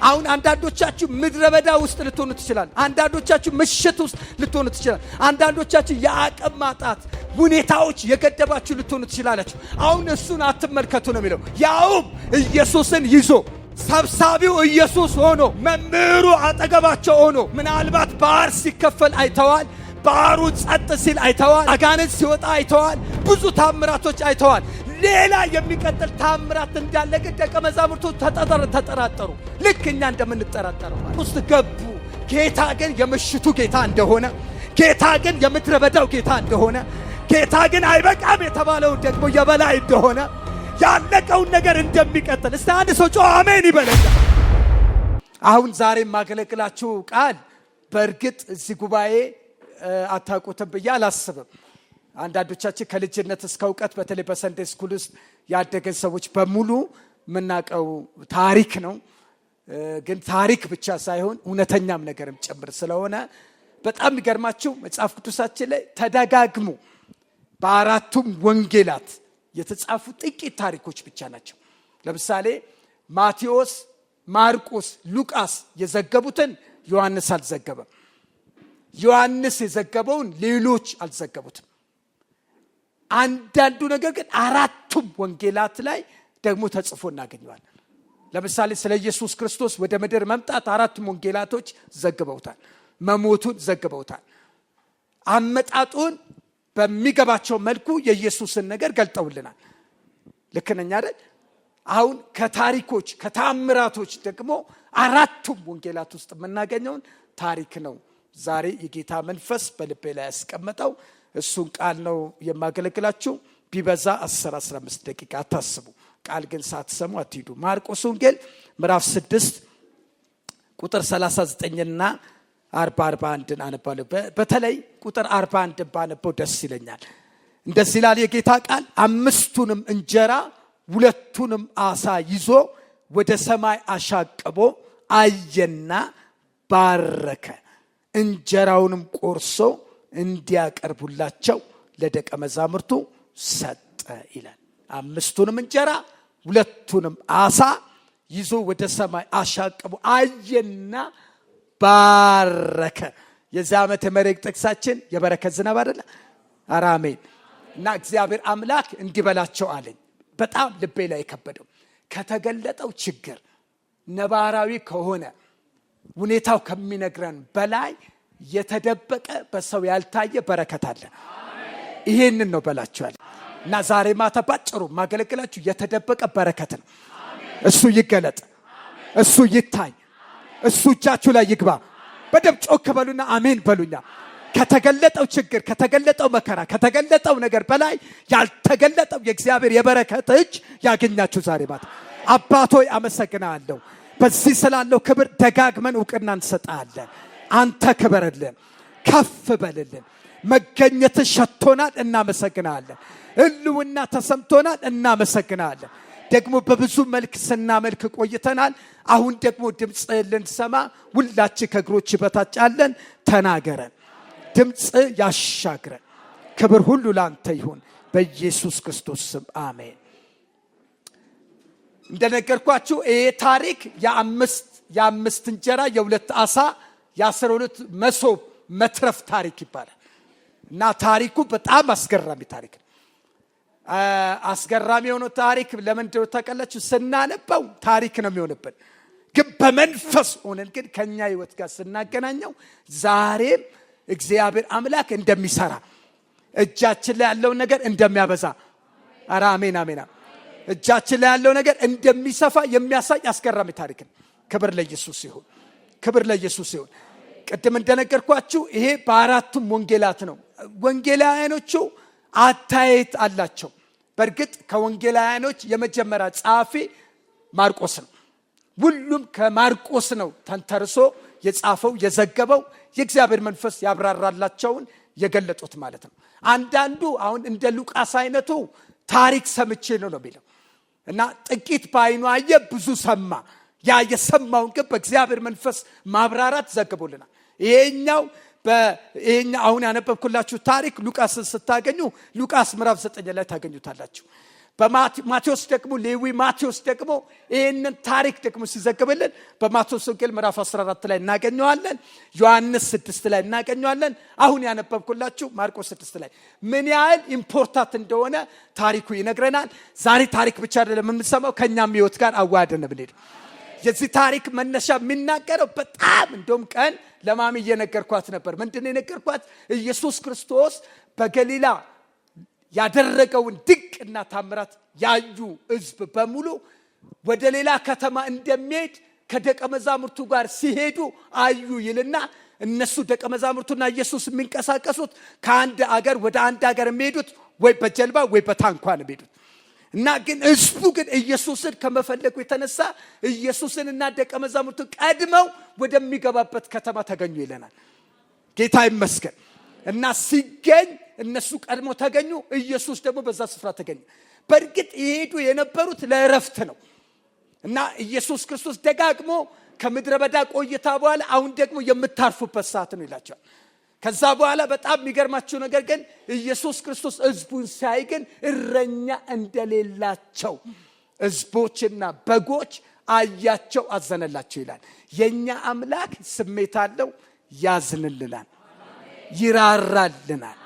አሁን አንዳንዶቻችሁ ምድረ በዳ ውስጥ ልትሆኑ ትችላላችሁ። አንዳንዶቻችሁ ምሽት ውስጥ ልትሆኑ ትችላላችሁ። አንዳንዶቻችሁ የአቅም ማጣት ሁኔታዎች የገደባችሁ ልትሆኑ ትችላላችሁ። አሁን እሱን አትመልከቱ ነው የሚለው። ያውም ኢየሱስን ይዞ ሰብሳቢው ኢየሱስ ሆኖ መምህሩ አጠገባቸው ሆኖ ምናልባት ባህር ሲከፈል አይተዋል። ባህሩ ጸጥ ሲል አይተዋል። አጋንንት ሲወጣ አይተዋል። ብዙ ታምራቶች አይተዋል። ሌላ የሚቀጥል ታምራት እንዳለ ግን ደቀ መዛሙርቱ ተጠራጠሩ። ልክ እኛ እንደምንጠራጠረው ውስጥ ገቡ። ጌታ ግን የምሽቱ ጌታ እንደሆነ፣ ጌታ ግን የምድረ በዳው ጌታ እንደሆነ፣ ጌታ ግን አይበቃም የተባለው ደግሞ የበላይ እንደሆነ፣ ያለቀውን ነገር እንደሚቀጥል እስቲ አንድ ሰው ጮህ አሜን ይበለኝ። አሁን ዛሬ የማገለግላችሁ ቃል በእርግጥ እዚህ ጉባኤ አታውቁትም ብዬ አላስብም። አንዳንዶቻችን ከልጅነት እስከ እውቀት በተለይ በሰንዴ ስኩል ውስጥ ያደገን ሰዎች በሙሉ የምናውቀው ታሪክ ነው። ግን ታሪክ ብቻ ሳይሆን እውነተኛም ነገርም ጭምር ስለሆነ በጣም የሚገርማችሁ መጽሐፍ ቅዱሳችን ላይ ተደጋግሞ በአራቱም ወንጌላት የተጻፉ ጥቂት ታሪኮች ብቻ ናቸው። ለምሳሌ ማቴዎስ፣ ማርቆስ፣ ሉቃስ የዘገቡትን ዮሐንስ አልዘገበም። ዮሐንስ የዘገበውን ሌሎች አልዘገቡትም። አንዳንዱ ነገር ግን አራቱም ወንጌላት ላይ ደግሞ ተጽፎ እናገኘዋለን። ለምሳሌ ስለ ኢየሱስ ክርስቶስ ወደ ምድር መምጣት አራቱም ወንጌላቶች ዘግበውታል። መሞቱን ዘግበውታል። አመጣጡን በሚገባቸው መልኩ የኢየሱስን ነገር ገልጠውልናል። ልክ ነኝ አይደል? አሁን ከታሪኮች ከታምራቶች ደግሞ አራቱም ወንጌላት ውስጥ የምናገኘውን ታሪክ ነው ዛሬ የጌታ መንፈስ በልቤ ላይ ያስቀመጠው። እሱን ቃል ነው የማገለግላችሁ። ቢበዛ 10-15 ደቂቃ አታስቡ። ቃል ግን ሳትሰሙ አትሂዱ። ማርቆስ ወንጌል ምዕራፍ 6 ቁጥር 39ና 41 አነባለሁ። በተለይ ቁጥር 41 ባነበው ደስ ይለኛል። እንደዚህ ይላል የጌታ ቃል። 5ቱንም እንጀራ 2ቱንም ዓሣ ይዞ ወደ ሰማይ አሻቅቦ አየና ባረከ፣ እንጀራውንም ቆርሶ እንዲያቀርቡላቸው ለደቀ መዛሙርቱ ሰጠ ይላል። 5ቱንም እንጀራ 2ቱንም ዓሣ ይዞ ወደ ሰማይ አሻቅቦ አየና ባረከ። የዚህ ዓመት የመሬት ጥቅሳችን የበረከት ዝናብ አይደለ? ኧረ አሜን። እና እግዚአብሔር አምላክ እንዲበላቸው አለኝ። በጣም ልቤ ላይ የከበደው ከተገለጠው ችግር ነባራዊ ከሆነ ሁኔታው ከሚነግረን በላይ የተደበቀ በሰው ያልታየ በረከት አለ። ይሄንን ነው በላችኋል። እና ዛሬ ማታ ባጭሩ ማገለግላችሁ የተደበቀ በረከት ነው። እሱ ይገለጥ፣ እሱ ይታይ፣ እሱ እጃችሁ ላይ ይግባ። በደም ጮክ በሉና አሜን በሉኛ። ከተገለጠው ችግር፣ ከተገለጠው መከራ፣ ከተገለጠው ነገር በላይ ያልተገለጠው የእግዚአብሔር የበረከት እጅ ያገኛችሁ ዛሬ ማታ። አባቶይ አመሰግናለሁ። በዚህ ስላለው ክብር ደጋግመን ዕውቅና እንሰጣለን። አንተ ክበርልን፣ ከፍ በልልን። መገኘት ሸቶናል፣ እናመሰግናለን። ህልውና ተሰምቶናል፣ እናመሰግናለን። ደግሞ በብዙ መልክ ስናመልክ ቆይተናል። አሁን ደግሞ ድምጽ ልንሰማ ሁላችን ከእግሮች በታች አለን። ተናገረን፣ ድምጽ ያሻግረን። ክብር ሁሉ ላንተ ይሁን በኢየሱስ ክርስቶስ ስም አሜን። እንደነገርኳችሁ ይሄ ታሪክ የአምስት እንጀራ 2 ዓሣ 12 መሶብ መትረፍ ታሪክ ይባላል። እና ታሪኩ በጣም አስገራሚ ታሪክ ነው። አስገራሚ የሆነው ታሪክ ለምንድነው ታውቃላችሁ? ስናነበው ታሪክ ነው የሚሆንብን፣ ግን በመንፈስ ሆነን ግን ከኛ ህይወት ጋር ስናገናኘው ዛሬም እግዚአብሔር አምላክ እንደሚሰራ እጃችን ላይ ያለው ነገር እንደሚያበዛ፣ ኧረ አሜን አሜን፣ እጃችን ላይ ያለው ነገር እንደሚሰፋ የሚያሳይ አስገራሚ ታሪክ ነው። ክብር ለኢየሱስ ይሁን፣ ክብር ለኢየሱስ ይሁን። ቅድም እንደነገርኳችሁ ይሄ በአራቱም ወንጌላት ነው። ወንጌላውያኖቹ አታየት አላቸው። በእርግጥ ከወንጌላውያኖች የመጀመሪያ ጸሐፊ ማርቆስ ነው። ሁሉም ከማርቆስ ነው ተንተርሶ የጻፈው የዘገበው። የእግዚአብሔር መንፈስ ያብራራላቸውን የገለጡት ማለት ነው። አንዳንዱ አሁን እንደ ሉቃስ አይነቱ ታሪክ ሰምቼ ነው የሚለው እና ጥቂት በዓይኑ አየ፣ ብዙ ሰማ። ያ የሰማውን ግን በእግዚአብሔር መንፈስ ማብራራት ዘግቦልናል። ይሄኛው አሁን ያነበብኩላችሁ ታሪክ ሉቃስን ስታገኙ ሉቃስ ምዕራፍ 9 ላይ ታገኙታላችሁ። በማቴዎስ ደግሞ ሌዊ ማቴዎስ ደግሞ ይሄንን ታሪክ ደግሞ ሲዘግብልን በማቴዎስ ወንጌል ምዕራፍ 14 ላይ እናገኘዋለን። ዮሐንስ 6 ላይ እናገኘዋለን። አሁን ያነበብኩላችሁ ማርቆስ 6 ላይ ምን ያህል ኢምፖርታንት እንደሆነ ታሪኩ ይነግረናል። ዛሬ ታሪክ ብቻ አይደለም የምንሰማው፣ ከኛም ህይወት ጋር አዋህደን ብንሄድ የዚህ ታሪክ መነሻ የሚናገረው በጣም እንደውም ቀን ለማሚ እየነገርኳት ነበር። ምንድነው የነገርኳት? ኢየሱስ ክርስቶስ በገሊላ ያደረገውን ድንቅና ታምራት ያዩ ህዝብ በሙሉ ወደ ሌላ ከተማ እንደሚሄድ ከደቀ መዛሙርቱ ጋር ሲሄዱ አዩ ይልና እነሱ ደቀ መዛሙርቱና ኢየሱስ የሚንቀሳቀሱት ከአንድ አገር ወደ አንድ አገር የሚሄዱት ወይ በጀልባ ወይ በታንኳ ነው የሚሄዱት። እና ግን ህዝቡ ግን ኢየሱስን ከመፈለጉ የተነሳ ኢየሱስንና ደቀ መዛሙርቱን ቀድመው ወደሚገባበት ከተማ ተገኙ ይለናል። ጌታ ይመስገን። እና ሲገኝ እነሱ ቀድሞ ተገኙ፣ ኢየሱስ ደግሞ በዛ ስፍራ ተገኘ። በእርግጥ ይሄዱ የነበሩት ለእረፍት ነው። እና ኢየሱስ ክርስቶስ ደጋግሞ ከምድረ በዳ ቆይታ በኋላ አሁን ደግሞ የምታርፉበት ሰዓት ነው ይላቸዋል። ከዛ በኋላ በጣም የሚገርማችሁ ነገር ግን ኢየሱስ ክርስቶስ ህዝቡን ሲያይ ግን እረኛ እንደሌላቸው ህዝቦችና በጎች አያቸው፣ አዘነላቸው ይላል። የኛ አምላክ ስሜት አለው፣ ያዝንልናል፣ ይራራልናል።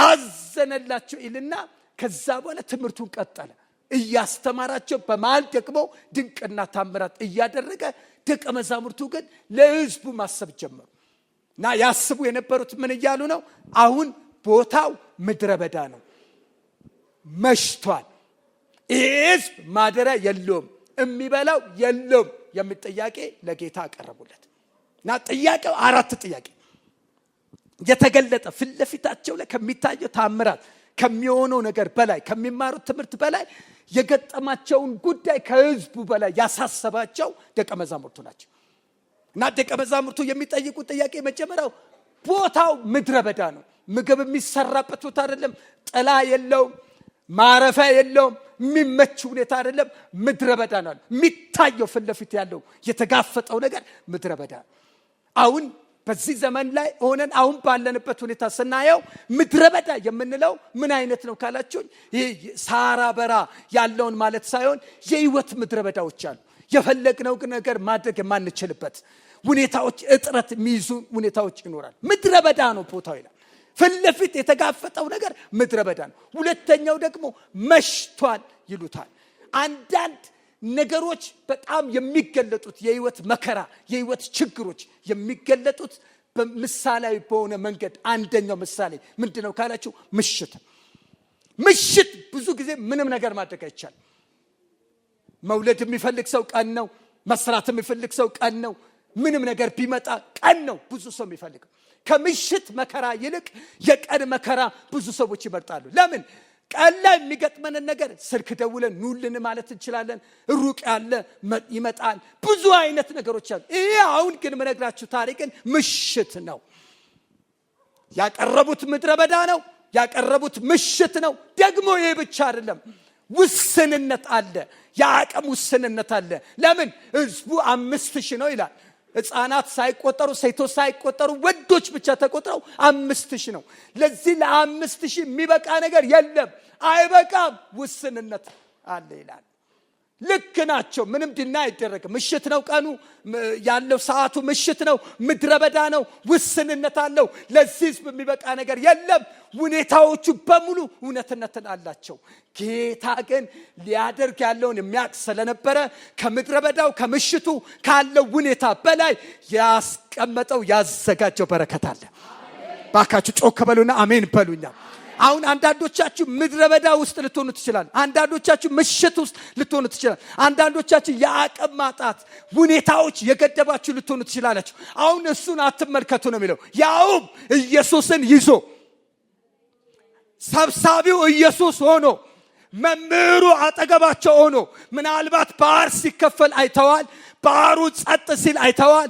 አዘነላቸው ይልና ከዛ በኋላ ትምህርቱን ቀጠለ እያስተማራቸው። በመሃል ደግሞ ድንቅና ታምራት እያደረገ ደቀ መዛሙርቱ ግን ለህዝቡ ማሰብ ጀመሩ። እና ያስቡ የነበሩት ምን እያሉ ነው? አሁን ቦታው ምድረ በዳ ነው፣ መሽቷል፣ ይህ ህዝብ ማደሪያ የለውም፣ የሚበላው የለውም የሚል ጥያቄ ለጌታ አቀረቡለት። እና ጥያቄው 4 ጥያቄ የተገለጠ ፊት ለፊታቸው ላይ ከሚታየው ታምራት ከሚሆነው ነገር በላይ ከሚማሩት ትምህርት በላይ የገጠማቸውን ጉዳይ ከህዝቡ በላይ ያሳሰባቸው ደቀ መዛሙርቱ ናቸው። እና ደቀ መዛሙርቱ የሚጠይቁት ጥያቄ መጀመሪያው ቦታው ምድረ በዳ ነው፣ ምግብ የሚሰራበት ቦታ አይደለም፣ ጥላ የለውም፣ ማረፊያ የለውም፣ የሚመች ሁኔታ አይደለም፣ ምድረ በዳ ነው። የሚታየው ፊት ለፊት ያለው የተጋፈጠው ነገር ምድረ በዳ ነው። አሁን በዚህ ዘመን ላይ ሆነን አሁን ባለንበት ሁኔታ ስናየው ምድረ በዳ የምንለው ምን አይነት ነው ካላችሁኝ፣ ይሄ ሳራ በራ ያለውን ማለት ሳይሆን የህይወት ምድረ በዳዎች አሉ። የፈለግነው ነገር ማድረግ የማንችልበት ሁኔታዎች፣ እጥረት የሚይዙ ሁኔታዎች ይኖራል። ምድረ በዳ ነው ቦታው ይላል። ፊት ለፊት የተጋፈጠው ነገር ምድረ በዳ ነው። ሁለተኛው ደግሞ መሽቷል ይሉታል። አንዳንድ ነገሮች በጣም የሚገለጡት የህይወት መከራ፣ የህይወት ችግሮች የሚገለጡት በምሳሌያዊ በሆነ መንገድ። አንደኛው ምሳሌ ምንድነው ካላችሁ ምሽት ብዙ ጊዜ ምንም ነገር ማድረግ አይቻልም። መውለድ የሚፈልግ ሰው ቀን ነው፣ መስራት የሚፈልግ ሰው ቀን ነው፣ ምንም ነገር ቢመጣ ቀን ነው ብዙ ሰው የሚፈልገው። ከምሽት መከራ ይልቅ የቀን መከራ ብዙ ሰዎች ይመርጣሉ። ለምን? ቀን ላይ የሚገጥመንን ነገር ስልክ ደውለን ኑልን ማለት እንችላለን። ሩቅ ያለ ይመጣል፣ ብዙ አይነት ነገሮች አሉ። ይሄ አሁን ግን የምነግራችሁ ታሪክን ምሽት ነው ያቀረቡት፣ ምድረ በዳ ነው ያቀረቡት፣ ምሽት ነው። ደግሞ ይሄ ብቻ አይደለም፣ ውስንነት አለ፣ የአቅም ውስንነት አለ። ለምን? ህዝቡ 5000 ነው ይላል። ህፃናት ሳይቆጠሩ፣ ሴቶች ሳይቆጠሩ፣ ወንዶች ብቻ ተቆጥረው 5000 ነው። ለዚህ ለ5000 የሚበቃ ነገር የለም፣ አይበቃም፣ ውስንነት አለ ይላል። ልክ ናቸው፣ ምንም ድና አይደረግም። ምሽት ነው ቀኑ ያለው፣ ሰዓቱ ምሽት ነው፣ ምድረ በዳ ነው፣ ውስንነት አለው። ለዚህ ህዝብ የሚበቃ ነገር የለም። ሁኔታዎቹ በሙሉ እውነትነትን አላቸው። ጌታ ግን ሊያደርግ ያለውን የሚያውቅ ስለነበረ ከምድረ በዳው ከምሽቱ ካለው ሁኔታ በላይ ያስቀመጠው ያዘጋጀው በረከት አለ። ባካችሁ ጮክ በሉና አሜን በሉኛ። አሁን አንዳንዶቻችሁ ምድረ በዳ ውስጥ ልትሆኑ ትችላል። አንዳንዶቻችሁ ምሽት ውስጥ ልትሆኑ ትችላል። አንዳንዶቻችሁ የአቅም ማጣት ሁኔታዎች የገደባችሁ ልትሆኑ ትችላላችሁ። አሁን እሱን አትመልከቱ ነው የሚለው። ያውም ኢየሱስን ይዞ ሰብሳቢው ኢየሱስ ሆኖ መምህሩ አጠገባቸው ሆኖ ምናልባት ባህር ሲከፈል አይተዋል። ባህሩ ጸጥ ሲል አይተዋል።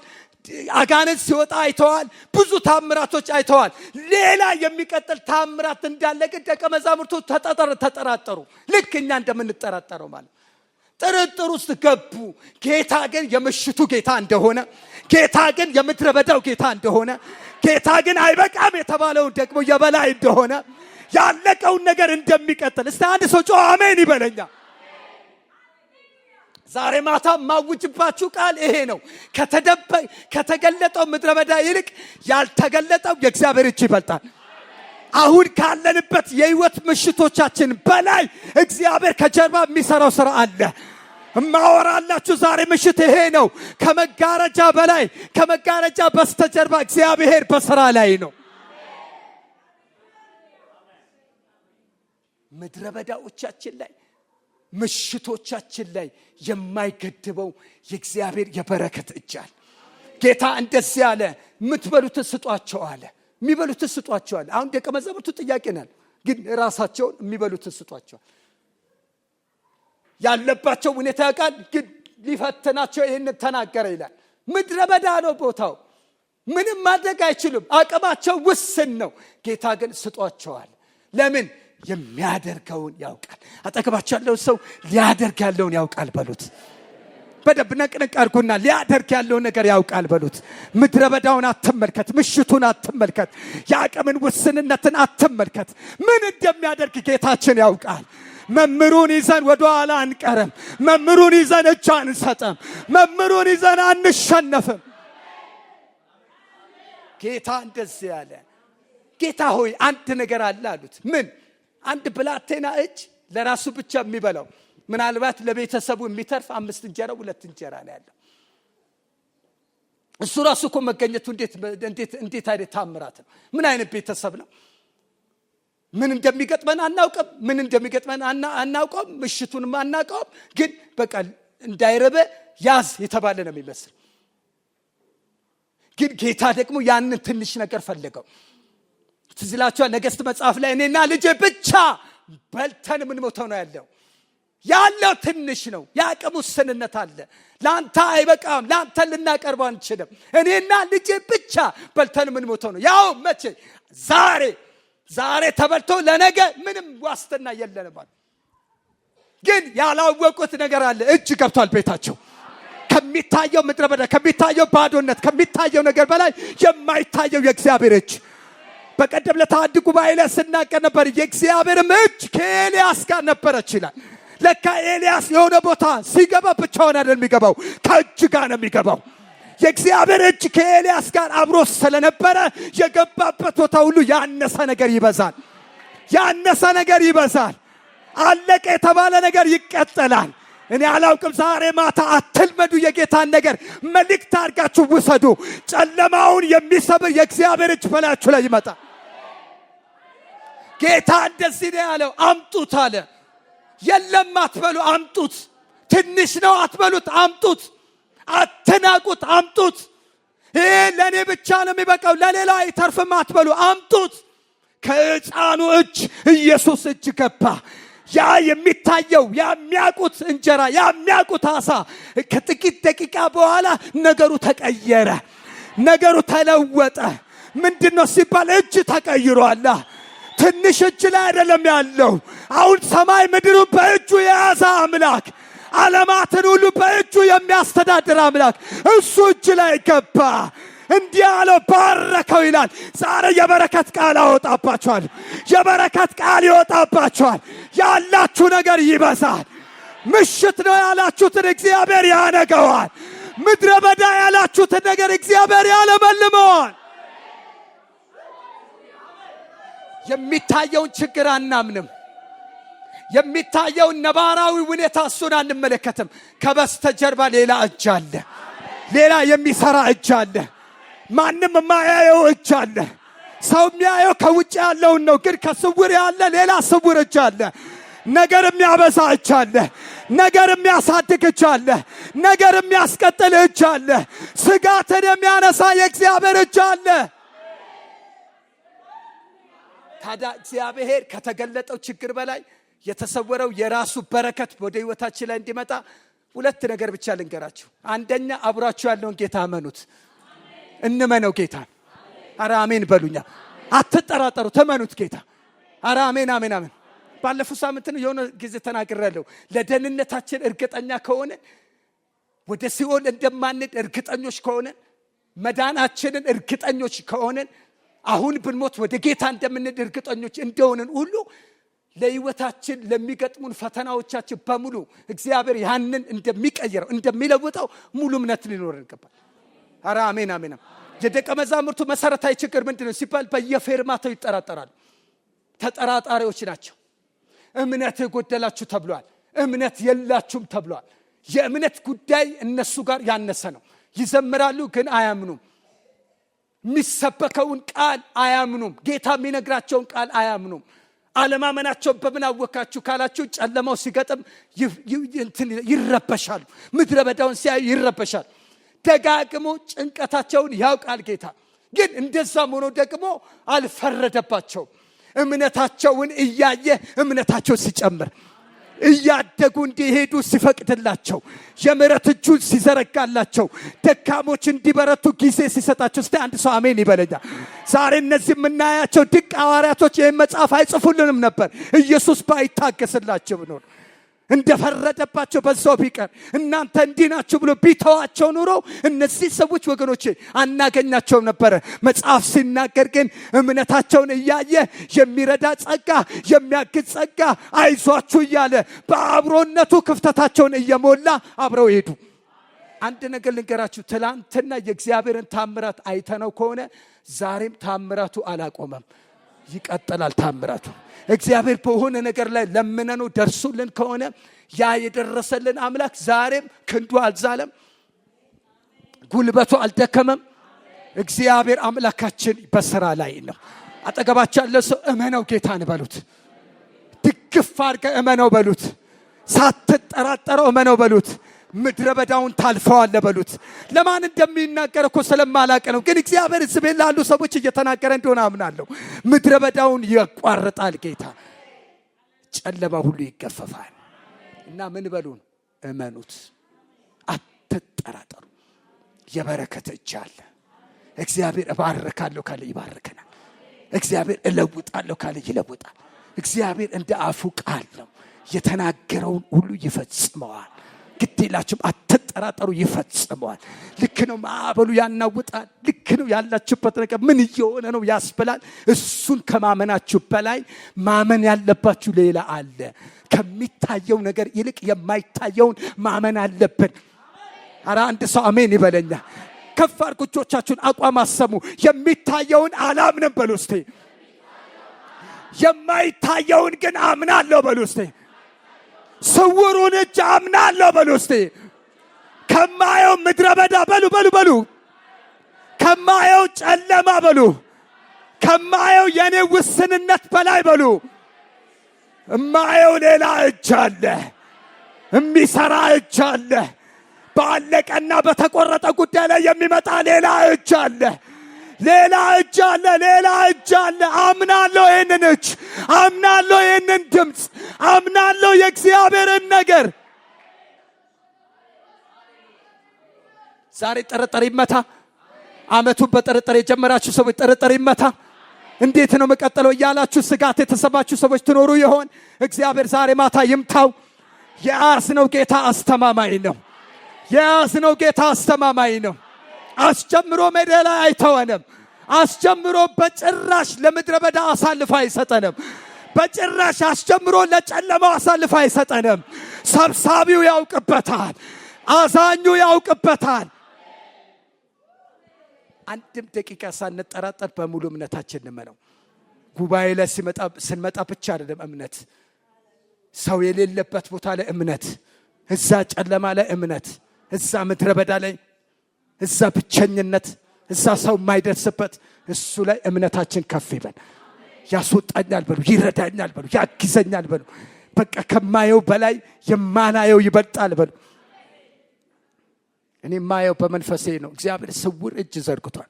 አጋንንት ሲወጣ አይተዋል። ብዙ ታምራቶች አይተዋል። ሌላ የሚቀጥል ታምራት እንዳለ ግን ደቀ መዛሙርቱ ተጠራጠሩ። ልክ እኛ እንደምንጠራጠረው ማለት ጥርጥር ውስጥ ገቡ። ጌታ ግን የምሽቱ ጌታ እንደሆነ፣ ጌታ ግን የምድረ በዳው ጌታ እንደሆነ፣ ጌታ ግን አይበቃም የተባለውን ደግሞ የበላይ እንደሆነ፣ ያለቀውን ነገር እንደሚቀጥል። እስቲ አንድ ሰው ጮህ አሜን ይበለኛ። ዛሬ ማታ ማውጅባችሁ ቃል ይሄ ነው። ከተገለጠው ምድረ በዳ ይልቅ ያልተገለጠው የእግዚአብሔር እጅ ይበልጣል። አሁን ካለንበት የህይወት ምሽቶቻችን በላይ እግዚአብሔር ከጀርባ የሚሰራው ስራ አለ። እማወራላችሁ ዛሬ ምሽት ይሄ ነው። ከመጋረጃ በላይ ከመጋረጃ በስተጀርባ እግዚአብሔር በስራ ላይ ነው። ምድረ በዳዎቻችን ላይ ምሽቶቻችን ላይ የማይገድበው የእግዚአብሔር የበረከት እጅ አለ። ጌታ እንደዚህ አለ፣ የምትበሉትን ስጧቸው አለ። የሚበሉትን ስጧቸው አለ። አሁን ደቀ መዛሙርቱ ጥያቄ ናል፣ ግን ራሳቸውን የሚበሉትን ስጧቸው ያለባቸው ሁኔታ ያውቃል፣ ግን ሊፈትናቸው ይህን ተናገረ ይላል። ምድረ በዳ ነው ቦታው፣ ምንም ማድረግ አይችሉም፣ አቅማቸው ውስን ነው። ጌታ ግን ስጧቸዋል። ለምን? የሚያደርገውን ያውቃል። አጠገባቸው ያለው ሰው ሊያደርግ ያለውን ያውቃል በሉት። በደንብ ነቅነቅ አድርጉና ሊያደርግ ያለውን ነገር ያውቃል በሉት። ምድረ በዳውን አትመልከት፣ ምሽቱን አትመልከት፣ የአቅምን ውስንነትን አትመልከት። ምን እንደሚያደርግ ጌታችን ያውቃል። መምሩን ይዘን ወደ ኋላ አንቀርም። መምሩን ይዘን እጅ አንሰጥም። መምሩን ይዘን አንሸነፍም። ጌታ እንደዚህ ያለ። ጌታ ሆይ አንድ ነገር አለ አሉት። ምን? አንድ ብላቴና እጅ ለራሱ ብቻ የሚበላው ምናልባት ለቤተሰቡ የሚተርፍ 5 እንጀራ 2 እንጀራ ነው ያለው። እሱ ራሱ እኮ መገኘቱ እንዴት አይነት ታምራት ነው! ምን አይነት ቤተሰብ ነው! ምን እንደሚገጥመን አናውቅም። ምን እንደሚገጥመን አናውቅም። ምሽቱንም አናውቅም። ግን በቃ እንዳይረበ ያዝ የተባለ ነው የሚመስል። ግን ጌታ ደግሞ ያንን ትንሽ ነገር ፈለገው። ትዝ ይላችኋል ነገሥት መጽሐፍ ላይ እኔና ልጄ ብቻ በልተን ምን ሞተው ነው ያለው ትንሽ ነው። የአቅም ውስንነት አለ። ላንተ አይበቃም፣ ላንተ ልናቀርበው አንችልም። እኔና ልጄ ብቻ በልተን ምን ሞተው ነው። ያው መቼ? ዛሬ ተበልቶ ለነገ ምንም ዋስትና የለንም። ግን ያላወቁት ነገር አለ። እጅ ገብቷል ቤታቸው። ከሚታየው ምድረ በዳ፣ ከሚታየው ባዶነት፣ ከሚታየው ነገር በላይ የማይታየው የእግዚአብሔር እጅ። በቀደም ለታድጉ ጉባኤ ላይ ስናገር ነበር። የእግዚአብሔር እጅ ከኤልያስ ጋር ነበረች ይላል። ለካ ኤልያስ የሆነ ቦታ ሲገባ ብቻውን አይደለም የሚገባው፣ ከእጅ ጋር ነው የሚገባው። የእግዚአብሔር እጅ ከኤልያስ ጋር አብሮ ስለነበረ የገባበት ቦታ ሁሉ ያነሰ ነገር ይበዛል። ያነሰ ነገር ይበዛል። አለቀ የተባለ ነገር ይቀጥላል። እኔ አላውቅም። ዛሬ ማታ አትልመዱ። የጌታን ነገር መልእክት አድርጋችሁ ውሰዱ። ጨለማውን የሚሰብር የእግዚአብሔር እጅ በላችሁ ላይ ይመጣል። ጌታ እንደዚህ ነው ያለው። አምጡት አለ። የለም አትበሉ፣ አምጡት። ትንሽ ነው አትበሉት፣ አምጡት። አትናቁት፣ አምጡት። ይሄ ለኔ ብቻ ነው የሚበቃው ለሌላ አይተርፍም አትበሉ፣ አምጡት። ከሕፃኑ እጅ ኢየሱስ እጅ ገባ። ያ የሚታየው የሚያቁት እንጀራ የሚያቁት አሳ ከጥቂት ደቂቃ በኋላ ነገሩ ተቀየረ፣ ነገሩ ተለወጠ። ምንድነው ሲባል እጅ ተቀይሯል። ትንሽ እጅ ላይ አይደለም ያለው። አሁን ሰማይ ምድሩ በእጁ የያዘ አምላክ፣ ዓለማትን ሁሉ በእጁ የሚያስተዳድር አምላክ እሱ እጅ ላይ ገባ። እንዲህ አለው፣ ባረከው ይላል። ዛሬ የበረከት ቃል አወጣባችኋል። የበረከት ቃል ይወጣባችኋል። ያላችሁ ነገር ይበዛል። ምሽት ነው ያላችሁትን እግዚአብሔር ያነገዋል። ምድረ በዳ ያላችሁትን ነገር እግዚአብሔር ያለመልመዋል። የሚታየውን ችግር አናምንም። የሚታየውን ነባራዊ ሁኔታ እሱን አንመለከትም። ከበስተጀርባ ሌላ እጅ አለ። ሌላ የሚሰራ እጅ አለ። ማንም የማያየው እጅ አለ። ሰው የሚያየው ከውጭ ያለውን ነው፣ ግን ከስውር ያለ ሌላ ስውር እጅ አለ። ነገር የሚያበዛ እጅ አለ። ነገር የሚያሳድግ እጅ አለ። ነገር የሚያስቀጥል እጅ አለ። ስጋትን የሚያነሳ የእግዚአብሔር እጅ አለ። ታዲያ እግዚአብሔር ከተገለጠው ችግር በላይ የተሰወረው የራሱ በረከት ወደ ህይወታችን ላይ እንዲመጣ 2 ነገር ብቻ ልንገራችሁ። አንደኛ አብራችሁ ያለውን ጌታ አመኑት። እንመነው ጌታ። አረ አሜን በሉኛ። አትጠራጠሩ፣ ተመኑት ጌታ። አረ አሜን አሜን አሜን። ባለፈው ሳምንት ነው የሆነ ጊዜ ተናግሬያለሁ። ለደህንነታችን እርግጠኛ ከሆነ ወደ ሲኦል እንደማንድ እርግጠኞች ከሆነ መዳናችንን እርግጠኞች ከሆነ አሁን ብንሞት ወደ ጌታ እንደምንሄድ እርግጠኞች እንደሆንን ሁሉ ለህይወታችን ለሚገጥሙን ፈተናዎቻችን በሙሉ እግዚአብሔር ያንን እንደሚቀይረው እንደሚለውጠው ሙሉ እምነት ሊኖር ይገባል። ኧረ አሜን አሜን። የደቀ መዛሙርቱ መሰረታዊ ችግር ምንድነው ሲባል በየፌርማታው ይጠራጠራሉ። ተጠራጣሪዎች ናቸው። እምነት ጎደላችሁ ተብሏል። እምነት የላችሁም ተብሏል። የእምነት ጉዳይ እነሱ ጋር ያነሰ ነው። ይዘምራሉ ግን አያምኑም። የሚሰበከውን ቃል አያምኑም። ጌታ የሚነግራቸውን ቃል አያምኑም። አለማመናቸው በምን አወካችሁ ካላችሁ ጨለማው ሲገጥም ይረበሻሉ። ምድረ በዳውን ሲያዩ ይረበሻሉ። ደጋግሞ ጭንቀታቸውን ያውቃል ጌታ። ግን እንደዛም ሆኖ ደግሞ አልፈረደባቸውም። እምነታቸውን እያየ እምነታቸው ሲጨምር እያደጉ እንዲሄዱ ሲፈቅድላቸው የምሕረት እጁን ሲዘረጋላቸው ደካሞች እንዲበረቱ ጊዜ ሲሰጣቸው እስቲ አንድ ሰው አሜን ይበለኛ። ዛሬ እነዚህ የምናያቸው ድንቅ ሐዋርያቶች ይህን መጽሐፍ አይጽፉልንም ነበር ኢየሱስ ባይታገስላቸው ነው። እንደፈረደባቸው በዛው ቢቀር እናንተ እንዲህ ናችሁ ብሎ ቢተዋቸው ኑሮ እነዚህ ሰዎች ወገኖቼ አናገኛቸው ነበር። መጽሐፍ ሲናገር ግን እምነታቸውን እያየ የሚረዳ ጸጋ፣ የሚያግዝ ጸጋ አይዟችሁ እያለ በአብሮነቱ ክፍተታቸውን እየሞላ አብረው ሄዱ። አንድ ነገር ልንገራችሁ፣ ትላንትና የእግዚአብሔርን ታምራት አይተነው ከሆነ ዛሬም ታምራቱ አላቆመም፣ ይቀጥላል ታምራቱ። እግዚአብሔር በሆነ ነገር ላይ ለምነነው ደርሶልን ከሆነ ያ የደረሰልን አምላክ ዛሬም ክንዱ አልዛለም፣ ጉልበቱ አልደከመም። እግዚአብሔር አምላካችን በስራ ላይ ነው። አጠገባችሁ ያለ ሰው እመነው ጌታን በሉት። ድግፍ አድርገህ እመነው በሉት። ሳትጠራጠረው እመነው በሉት። ምድረ በዳውን ታልፈዋለህ በሉት። ለማን እንደሚናገር እኮ ስለማላውቅ ነው፣ ግን እግዚአብሔር እዚህ ቤት ላሉ ሰዎች እየተናገረ እንደሆነ አምናለሁ። ምድረ በዳውን ያቋርጣል ጌታ፣ ጨለማ ሁሉ ይገፈፋል። እና ምን በሉን? እመኑት፣ አትጠራጠሩ። የበረከት እጅ አለ። እግዚአብሔር እባርካለሁ ካለ ይባርከናል። እግዚአብሔር እለውጣለሁ ካለ ይለውጣል። እግዚአብሔር እንደ አፉ ቃል ነው፣ የተናገረውን ሁሉ ይፈጽመዋል። ግዴላችሁም፣ አትጠራጠሩ፣ ይፈጽመዋል። ልክ ነው፣ ማዕበሉ ያናውጣል። ልክ ነው፣ ያላችሁበት ነገር ምን እየሆነ ነው ያስብላል። እሱን ከማመናችሁ በላይ ማመን ያለባችሁ ሌላ አለ። ከሚታየው ነገር ይልቅ የማይታየውን ማመን አለብን። ኧረ አንድ ሰው አሜን ይበለኛ። ከፍ አድርጉ እጆቻችሁን፣ አቋም አሰሙ። የሚታየውን አላምንም በሉ እስቲ። የማይታየውን ግን አምናለሁ በሉ እስቲ። ስውሩን እጅ አምናለሁ በሉ እስቲ። ከማየው ምድረ በዳ በሉ ከማየው ጨለማ በሉ፣ ከማየው የኔ ውስንነት በላይ በሉ፣ እማየው ሌላ እጅ አለ፣ የሚሰራ እጅ አለ። ባለቀና በተቆረጠ ጉዳይ ላይ የሚመጣ ሌላ እጅ አለ፣ ሌላ እጅ አለ፣ ሌላ እጅ አለ። አምናለሁ ይህንን እጅ፣ አምናለሁ ይህንን ድምፅ፣ አምናለሁ የእግዚአብሔርን ነገር። ዛሬ ጥርጥር ይመታ። ዓመቱን በጥርጥር የጀመራችሁ ሰዎች ጥርጥር ይመታ። እንዴት ነው መቀጠለው እያላችሁ ስጋት የተሰማችሁ ሰዎች ትኖሩ ይሆን? እግዚአብሔር ዛሬ ማታ ይምታው። የያዝነው ጌታ አስተማማኝ ነው። የያዝነው ጌታ አስተማማኝ ነው። አስጀምሮ ሜዳ ላይ አይተወንም። አስጀምሮ በጭራሽ ለምድረ በዳ አሳልፎ አይሰጠንም። በጭራሽ አስጀምሮ ለጨለማው አሳልፎ አይሰጠንም። ሰብሳቢው ያውቅበታል፣ አዛኙ ያውቅበታል። አንድም ደቂቃ ሳንጠራጠር በሙሉ እምነታችን እንመነው። ጉባኤ ላይ ስንመጣ ብቻ አይደለም እምነት፣ ሰው የሌለበት ቦታ ላይ እምነት፣ እዛ ጨለማ ላይ እምነት፣ እዛ ምድረ በዳ ላይ፣ እዛ ብቸኝነት፣ እዛ ሰው የማይደርስበት እሱ ላይ እምነታችን ከፍ ይበል። ያስወጣኛል በሉ፣ ይረዳኛል በሉ፣ ያግዘኛል በሉ። በቃ ከማየው በላይ የማናየው ይበልጣል በሉ። እኔ ማየው በመንፈሴ ነው። እግዚአብሔር ስውር እጅ ዘርግቷል።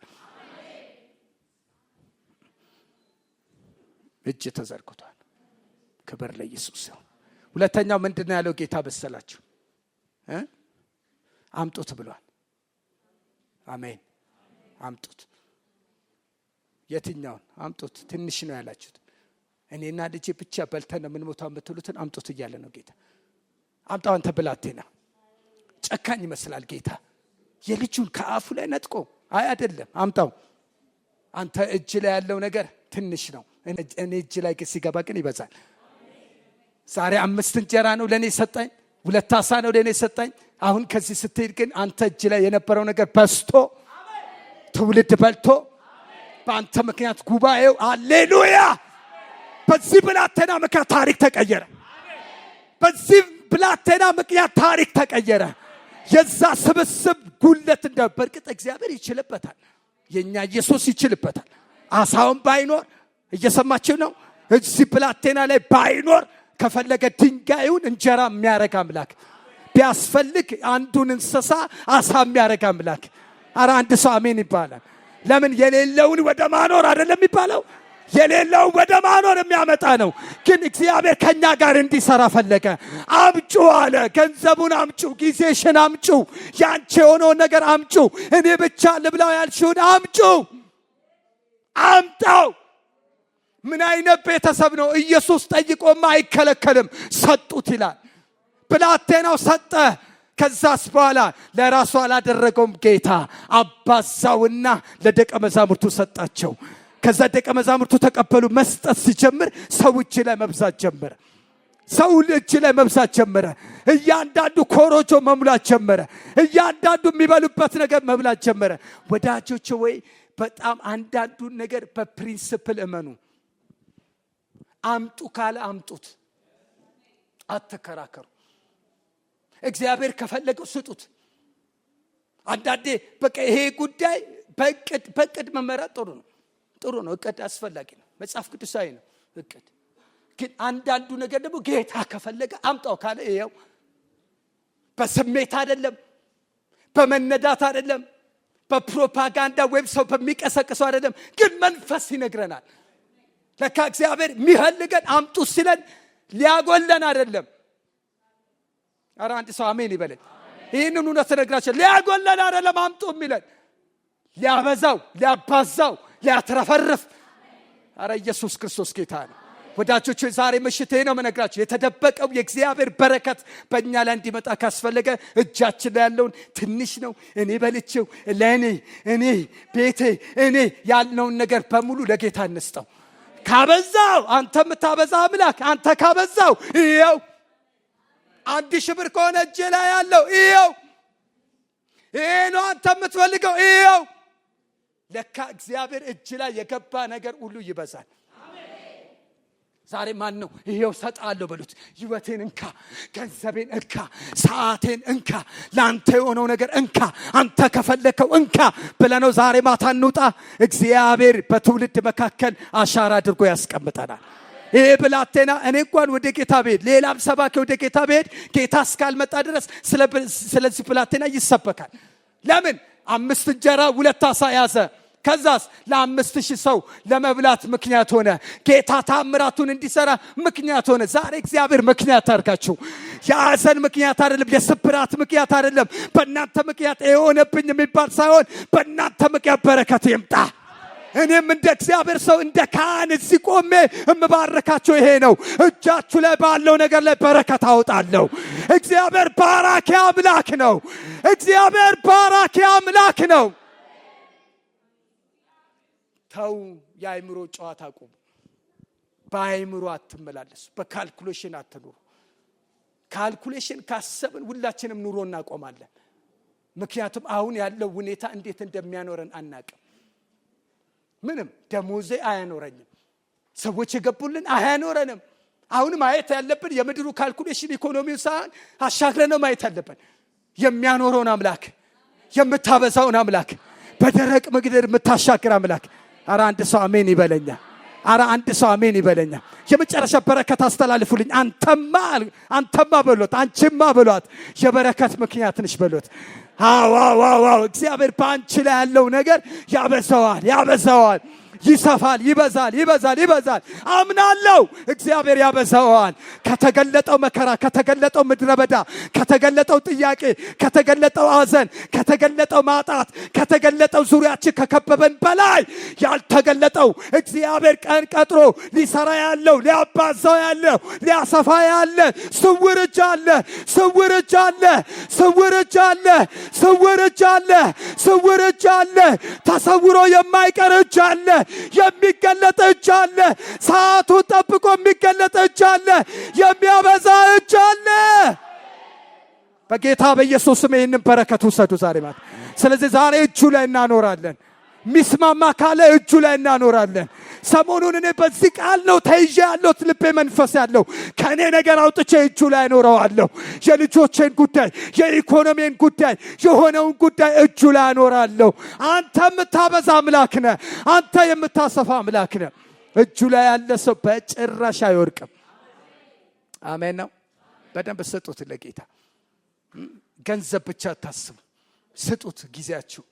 እጅ ተዘርግቷል። ክብር ለኢየሱስ ይሁን። ሁለተኛው ምንድነው ያለው ጌታ በሰላችሁ? አምጡት ብሏል። አሜን። አምጡት። የትኛውን አምጡት? ትንሽ ነው ያላችሁት። እኔና ልጄ ብቻ በልተን ነው የምንሞታው የምትሉትን አምጡት እያለ ነው ጌታ። አምጣው አንተ ብላቴና። ጨካኝ ይመስላል ጌታ። የልጁን ከአፉ ላይ ነጥቆ አይደለም፣ አምጣው አንተ እጅ ላይ ያለው ነገር ትንሽ ነው፣ እኔ እጅ ላይ ሲገባ ግን ይበዛል። ዛሬ 5 እንጀራ ነው ለኔ ሰጣኝ፣ 2 ዓሣ ነው ለኔ ሰጣኝ። አሁን ከዚህ ስትሄድ ግን አንተ እጅ ላይ የነበረው ነገር በስቶ ትውልድ በልቶ በአንተ ምክንያት ጉባኤው ሃሌሉያ በዚህ ብላቴና ምክንያት ታሪክ ተቀየረ። በዚህ ብላቴና ምክንያት ታሪክ ተቀየረ። የዛ ስብስብ ጉለት በርግጥ እግዚአብሔር ይችልበታል። የኛ ኢየሱስ ይችልበታል። ዓሣውን ባይኖር እየሰማችሁ ነው። እዚህ ብላቴና ላይ ባይኖር ከፈለገ ድንጋዩን እንጀራ የሚያረግ አምላክ፣ ቢያስፈልግ አንዱን እንስሳ ዓሣ የሚያረግ አምላክ። አረ አንድ ሰው አሜን ይባላል። ለምን የሌለውን ወደ ማኖር አይደለም የሚባለው? የሌለው ወደ ማኖር የሚያመጣ ነው። ግን እግዚአብሔር ከኛ ጋር እንዲሰራ ፈለገ። አምጩ አለ። ገንዘቡን አምጩ፣ ጊዜሽን አምጩ፣ ያንቺ የሆነውን ነገር አምጩ፣ እኔ ብቻ ልብላው ያልሽውን አምጩ፣ አምጣው። ምን አይነት ቤተሰብ ነው? ኢየሱስ ጠይቆማ አይከለከልም። ሰጡት ይላል። ብላቴናው ሰጠ። ከዛስ በኋላ ለራሱ አላደረገውም። ጌታ አባዛውና ለደቀ መዛሙርቱ ሰጣቸው። ከዛ ደቀ መዛሙርቱ ተቀበሉ። መስጠት ሲጀምር ሰው እጅ ላይ መብዛት ጀመረ። ሰው እጅ ላይ መብዛት ጀመረ። እያንዳንዱ ኮሮጆ መሙላት ጀመረ። እያንዳንዱ የሚበሉበት ነገር መብላት ጀመረ። ወዳጆች ወይ በጣም አንዳንዱን ነገር በፕሪንሲፕል እመኑ። አምጡ ካለ አምጡት፣ አትከራከሩ። እግዚአብሔር ከፈለገው ስጡት። አንዳንዴ በቃ ይሄ ጉዳይ በእቅድ መመራት ጥሩ ነው። እቅድ አስፈላጊ ነው፣ መጽሐፍ ቅዱሳዊ ነው እቅድ። ግን አንዳንዱ ነገር ደግሞ ጌታ ከፈለገ አምጣው ካለ ይሄው በስሜት አይደለም፣ በመነዳት አይደለም፣ በፕሮፓጋንዳ ወይም ሰው በሚቀሰቅሰው አይደለም፣ ግን መንፈስ ይነግረናል። ለካ እግዚአብሔር የሚፈልገን አምጡ ሲለን ሊያጎለን አይደለም። አረ አንድ ሰው አሜን ይበለኝ። ይህንን እውነት ነግራችሁ ሊያጎለን አይደለም አምጡ የሚለን፣ ሊያበዛው፣ ሊያባዛው፣ ሊያትረፈርፍ። አረ ኢየሱስ ክርስቶስ ጌታ ነው። ወዳጆች ዛሬ ምሽት ነው መነግራችሁ፣ የተደበቀው የእግዚአብሔር በረከት በእኛ ላይ እንዲመጣ ካስፈለገ እጃችን ላይ ያለውን ትንሽ ነው እኔ በልቼው ለእኔ እኔ ቤቴ እኔ ያልነውን ነገር በሙሉ ለጌታ እንስጠው። ካበዛው አንተ የምታበዛ አምላክ፣ አንተ ካበዛው ይኸው 1,000 ብር ከሆነ እጅ ላይ ያለው ይኸው፣ ይሄ ነው አንተ የምትፈልገው ይኸው። ለካ እግዚአብሔር እጅ ላይ የገባ ነገር ሁሉ ይበዛል። ዛሬ ማን ነው ይሄው ሰጣለሁ በሉት። ህይወቴን እንካ፣ ገንዘቤን እንካ፣ ሰዓቴን እንካ፣ ላንተ የሆነው ነገር እንካ፣ አንተ ከፈለከው እንካ ብለነው ዛሬ ማታ እንውጣ። እግዚአብሔር በትውልድ መካከል አሻራ አድርጎ ያስቀምጠናል። ይሄ ብላቴና እኔ እንኳን ወደ ጌታ ብሄድ፣ ሌላም ሰባኪ ወደ ጌታ ብሄድ፣ ጌታ እስካልመጣ ድረስ ስለዚህ ብላቴና ይሰበካል። ለምን 5 እንጀራ 2 ዓሣ ያዘ። ከዛስ ለ5,000 ሰው ለመብላት ምክንያት ሆነ። ጌታ ታምራቱን እንዲሰራ ምክንያት ሆነ። ዛሬ እግዚአብሔር ምክንያት አድርጋችሁ፣ የሐዘን ምክንያት አይደለም፣ የስብራት ምክንያት አይደለም፣ በእናንተ ምክንያት የሆነብኝ የሚባል ሳይሆን በእናንተ ምክንያት በረከት ይምጣ። እኔም እንደ እግዚአብሔር ሰው እንደ ካህን እዚህ ቆሜ እምባረካቸው ይሄ ነው። እጃችሁ ላይ ባለው ነገር ላይ በረከት አውጣለሁ። እግዚአብሔር ባራኪ አምላክ ነው። እግዚአብሔር ባራኪ አምላክ ነው። ተው፣ የአእምሮ ጨዋታ ቁሙ። በአእምሮ አትመላለሱ። በካልኩሌሽን አትኑሩ። ካልኩሌሽን ካሰብን ሁላችንም ኑሮ እናቆማለን። ምክንያቱም አሁን ያለው ሁኔታ እንዴት እንደሚያኖረን አናቅም። ምንም ደሞዜ አያኖረኝም፣ ሰዎች የገቡልን አያኖረንም። አሁን ማየት ያለብን የምድሩ ካልኩሌሽን ኢኮኖሚው ሳይሆን አሻግረን ነው ማየት ያለብን የሚያኖረውን አምላክ፣ የምታበዛውን አምላክ፣ በደረቅ ምድር የምታሻግር አምላክ። አረ አንድ ሰው አሜን ይበለኛ። አረ አንድ ሰው አሜን ይበለኛ። የመጨረሻ በረከት አስተላልፉልኝ። አንተማ በሎት፣ አንቺማ በሏት፣ የበረከት ምክንያት ነሽ በሎት። ዋው እግዚአብሔር በአንቺ ላይ ያለው ነገር ያበዛዋል። ይሰፋል፣ ይበዛል፣ ይበዛል፣ ይበዛል። አምናለሁ እግዚአብሔር ያበዛዋል። ከተገለጠው መከራ፣ ከተገለጠው ምድረ በዳ፣ ከተገለጠው ጥያቄ፣ ከተገለጠው ሐዘን፣ ከተገለጠው ማጣት፣ ከተገለጠው ዙሪያችን ከከበበን በላይ ያልተገለጠው እግዚአብሔር ቀን ቀጥሮ ሊሰራ ያለው፣ ሊያባዛው ያለው፣ ሊያሰፋ ያለ ስውር እጅ አለ፣ ስውር እጅ አለ፣ ስውር እጅ አለ፣ ስውር እጅ አለ፣ ስውር እጅ አለ። ተሰውሮ የማይቀር እጅ አለ፣ የሚገለጥ እጅ አለ፣ ሰዓቱን ጠብቆ የሚገለጥ እጅ አለ፣ የሚያበዛ እጅ አለ። በጌታ በኢየሱስ ስም ይህንን በረከት ውሰዱ ዛሬ ማለት። ስለዚህ ዛሬ እጁ ላይ እናኖራለን። ሚስማማ ካለ እጁ ላይ እናኖራለን። ሰሞኑን እኔ በዚህ ቃል ነው ተይዤ ያለሁት። ልቤ መንፈስ ያለው ከእኔ ነገር አውጥቼ እጁ ላይ አኖረዋለሁ። የልጆቼን ጉዳይ፣ የኢኮኖሚን ጉዳይ፣ የሆነውን ጉዳይ እጁ ላይ አኖራለሁ። አንተ የምታበዛ አምላክ ነህ። አንተ የምታሰፋ አምላክ ነህ። እጁ ላይ ያለ ሰው በጭራሽ አይወርቅም። አሜን ነው። በደንብ ስጡት ለጌታ። ገንዘብ ብቻ አታስቡ፣ ስጡት ጊዜያችሁ።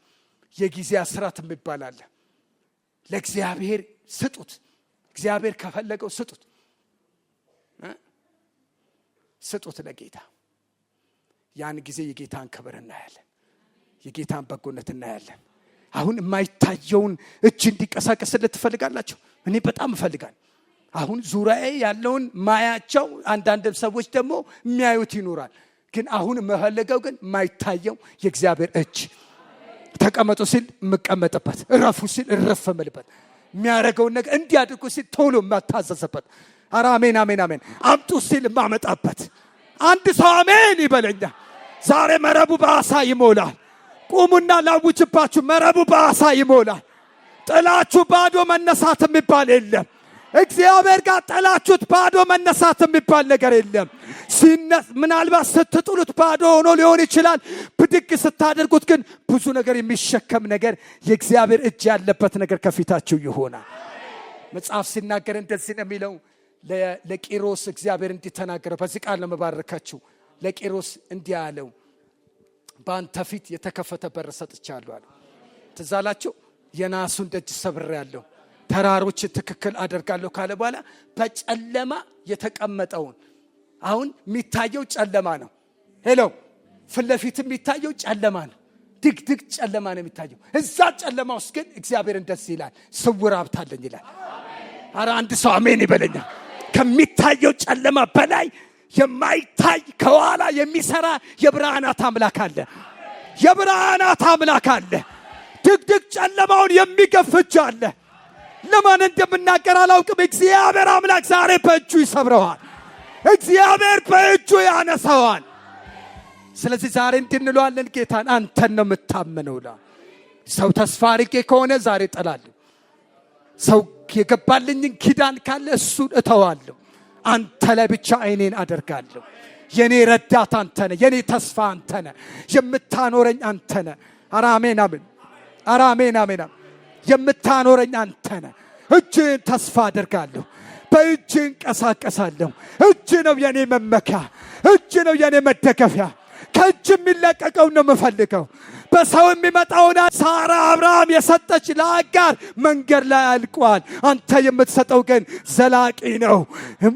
የጊዜ አስራት የሚባል አለ። ለእግዚአብሔር ስጡት። እግዚአብሔር ከፈለገው ስጡት፣ ስጡት ለጌታ። ያን ጊዜ የጌታን ክብር እናያለን፣ የጌታን በጎነት እናያለን። አሁን የማይታየውን እጅ እንዲቀሳቀስለት ትፈልጋላችሁ? እኔ በጣም እፈልጋለሁ። አሁን ዙሪያዬ ያለውን ማያቸው፣ አንዳንድ ሰዎች ደግሞ የሚያዩት ይኖራል። ግን አሁን የምፈልገው ግን የማይታየው የእግዚአብሔር እጅ። ተቀመጡ ሲል የምቀመጥበት፣ እረፉ ሲል እረፍ የምልበት፣ የሚያደርገውን ነገር እንዲያድርጉ ሲል ቶሎ የማታዘዝበት። ኧረ አሜን፣ አሜን፣ አሜን። አምጡ ሲል የማመጣበት። አንድ ሰው አሜን ይበለኛ። ዛሬ መረቡ በአሳ ይሞላል። ቁሙና ላውጅባችሁ፣ መረቡ በአሳ ይሞላል። ጥላችሁ ባዶ መነሳት የሚባል የለም። እግዚአብሔር ጋር ጥላችሁት ባዶ መነሳት የሚባል ነገር የለም። ምናልባት ስትጥሉት ባዶ ሆኖ ሊሆን ይችላል። ብድግ ስታደርጉት ግን ብዙ ነገር የሚሸከም ነገር፣ የእግዚአብሔር እጅ ያለበት ነገር ከፊታችሁ ይሆናል። መጽሐፍ ሲናገር እንደዚህ ነው የሚለው። ለቂሮስ እግዚአብሔር እንዲተናገረው በዚህ ቃል ለመባረካችሁ ለቂሮስ እንዲህ አለው፣ በአንተ ፊት የተከፈተ በር ሰጥቻለሁ አለ። ትዝ አላችሁ? የናሱን ደጅ ሰብሬአለሁ፣ ተራሮች ትክክል አደርጋለሁ ካለ በኋላ በጨለማ የተቀመጠውን፣ አሁን የሚታየው ጨለማ ነው። ሄሎ፣ ፊት ለፊት የሚታየው ጨለማ ነው። ድቅድቅ ጨለማ ነው የሚታየው። እዛ ጨለማ ውስጥ ግን እግዚአብሔር እንደዚህ ይላል፣ ስውር ሀብት አለኝ ይላል። ኧረ አንድ ሰው አሜን ይበለኛል። ከሚታየው ጨለማ በላይ የማይታይ ከኋላ የሚሰራ የብርሃናት አምላክ አለ። የብርሃናት አምላክ አለ። ድቅድቅ ጨለማውን የሚገፍ እጅ አለ። ለማን እንደምናገር አላውቅም። እግዚአብሔር አምላክ ዛሬ በእጁ ይሰብረዋል። እግዚአብሔር በእጁ ያነሳዋል። ስለዚህ ዛሬ እንድንለዋለን፣ ጌታን አንተን ነው የምታመነው። ሰው ተስፋ አድርጌ ከሆነ ዛሬ እጠላለሁ። ሰው የገባልኝን ኪዳን ካለ እሱን እተዋለሁ። አንተ ላይ ብቻ አይኔን አደርጋለሁ። የኔ ረዳት አንተ ነህ። የኔ ተስፋ አንተ ነህ። የምታኖረኝ አንተ ነህ። ኧረ አሜን፣ አሜን። ኧረ አሜን፣ አሜን። የምታኖረኝ አንተ ነህ። እጅን ተስፋ አደርጋለሁ። በእጅ እንቀሳቀሳለሁ። እጅ ነው የኔ መመኪያ። እጅ ነው የኔ መደገፊያ። ከእጅ የሚለቀቀው ነው የምፈልገው። በሰው የሚመጣውን ሳራ አብርሃም የሰጠች ለአጋር መንገድ ላይ አልቋል። አንተ የምትሰጠው ግን ዘላቂ ነው።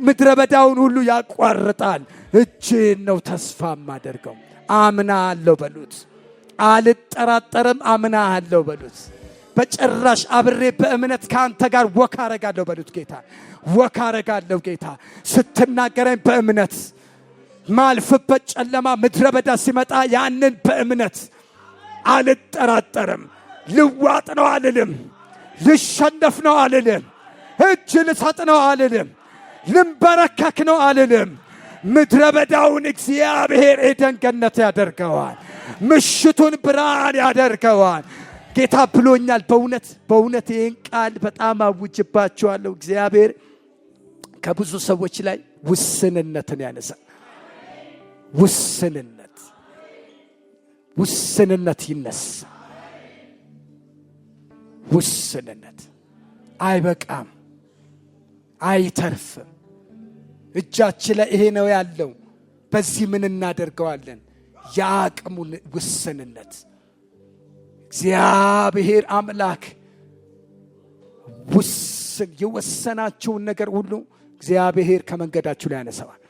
ምድረ በዳውን ሁሉ ያቋርጣል። እጅን ነው ተስፋ የማደርገው። አምናለሁ በሉት። አልጠራጠርም፣ አምናለሁ በሉት። በጭራሽ አብሬ በእምነት ከአንተ ጋር ወክ አረጋለሁ በሉት። ጌታ ወክ አረጋለሁ። ጌታ ስትናገረኝ በእምነት ማልፍበት ጨለማ ምድረ በዳ ሲመጣ ያንን በእምነት አልጠራጠርም። ልዋጥ ነው አልልም። ልሸነፍ ነው አልልም። እጅ ልሰጥ ነው አልልም። ልንበረከክ ነው አልልም። ምድረ በዳውን እግዚአብሔር ኤደን ገነት ያደርገዋል። ምሽቱን ብርሃን ያደርገዋል። ጌታ ብሎኛል። በእውነት ይህን ቃል በጣም አውጅባቸዋለሁ። እግዚአብሔር ከብዙ ሰዎች ላይ ውስንነትን ያነሳል። ውስንነት ይነሳ። ውስንነት አይበቃም፣ አይተርፍም። እጃችን ላይ ይሄ ነው ያለው። በዚህ ምን እናደርገዋለን? የአቅሙን ውስንነት እግዚአብሔር አምላክ የወሰናችሁን ነገር ሁሉ እግዚአብሔር ከመንገዳችሁ ላይ ያነሳዋል።